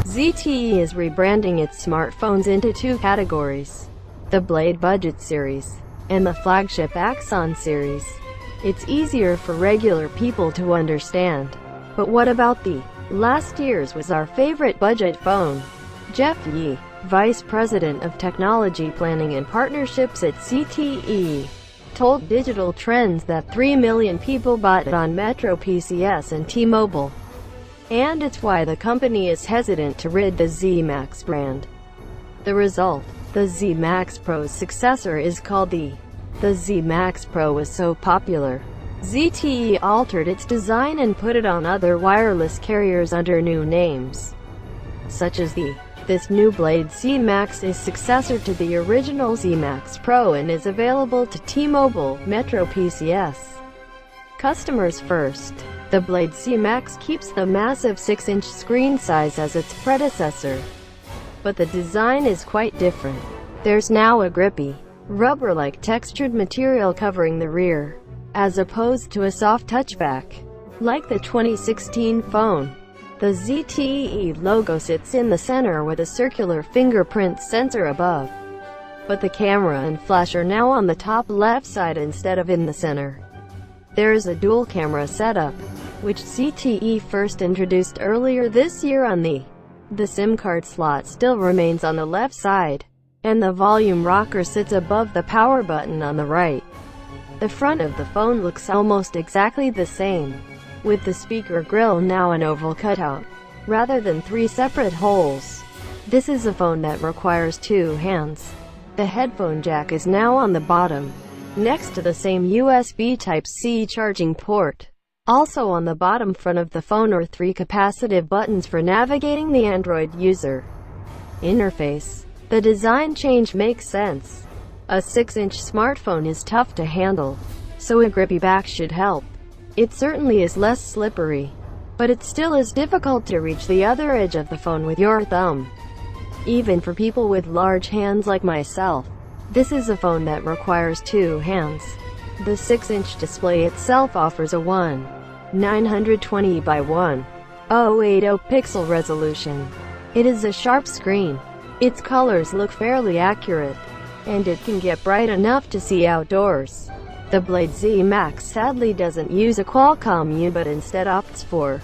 ZTE is rebranding its smartphones into two categories: the Blade Budget series and the flagship Handson series. It's easier for regular people to understand. But what about the last year's was our favorite budget phone? Jeff Yee, Vice President of Technology Planning and Partnerships at ZTE, told Digital Trends that 3 million people bought it on MetroPCS and T-Mobile. And it's why the company is hesitant to rid the ZMax brand. The result, the ZMax Pro's successor, is called the ZMax Pro. Was so popular, ZTE altered its design and put it on other wireless carriers under new names, such as This new Blade Z Max is successor to the original ZMax Pro and is available to T-Mobile, MetroPCS customers first. The Blade Z Max keeps the massive 6-inch screen size as its predecessor, but the design is quite different. There's now a grippy, rubber-like textured material covering the rear, as opposed to a soft touchback, like the 2016 phone. The ZTE logo sits in the center with a circular fingerprint sensor above, but the camera and flash are now on the top left side instead of in the center. There is a dual camera setup, which ZTE first introduced earlier this year on the SIM card slot still remains on the left side, and the volume rocker sits above the power button on the right. The front of the phone looks almost exactly the same, with the speaker grille now an oval cutout, rather than 3 separate holes. This is a phone that requires 2 hands. The headphone jack is now on the bottom, next to the same USB Type-C charging port. Also on the bottom front of the phone are 3 capacitive buttons for navigating the Android user interface. The design change makes sense. A 6-inch smartphone is tough to handle, so a grippy back should help. It certainly is less slippery, but it still is difficult to reach the other edge of the phone with your thumb, even for people with large hands like myself. This is a phone that requires 2 hands. The 6-inch display itself offers a 1920 by 1080 pixel resolution. It is a sharp screen. Its colors look fairly accurate, and it can get bright enough to see outdoors. The Blade Z Max sadly doesn't use a Qualcomm U but instead opts for